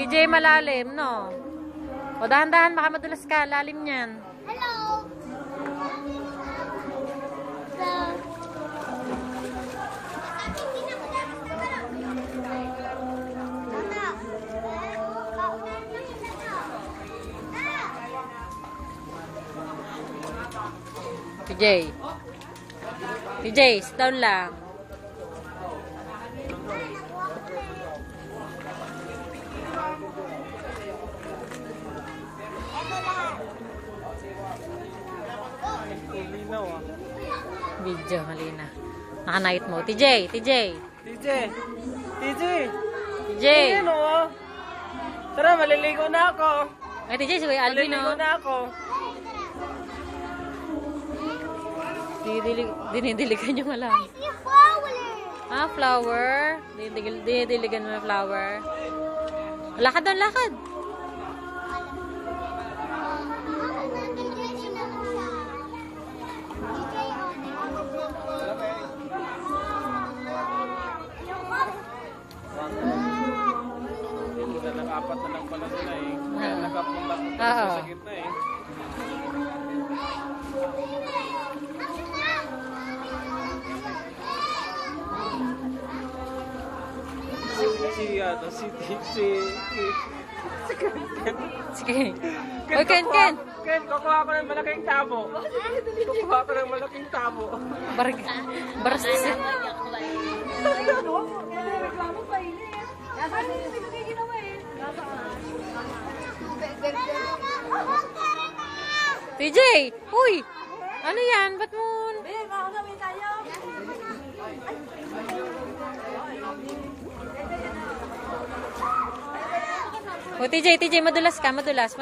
TJ, malalim, no? O, dahan-dahan, baka madulas ka. Lalim niyan. Hello! TJ. TJ, sit down lang. Video, halina. Naka-night mo. TJ, TJ. TJ! TJ! TJ. Ayan o. Tara, maliligo na ako. Ay, TJ, si Kuya Alvin, Maliligo no? na ako. Dinidiligan yung alam. Yung flower! Ah, flower. Dinidiligan mo yung flower. Lakad doon, lakad. Nag-apat na lang pala sila eh. Kaya nakapunta ko Oo. sa gitna eh. Sige. Uy, Ken. Ken, kukuha ko ng malaking tabo. Kukuha ko ng malaking tabo. Baras kasi. TJ! Uy! Ano yan? Ba't mo? O, TJ, madulas ka, madulas.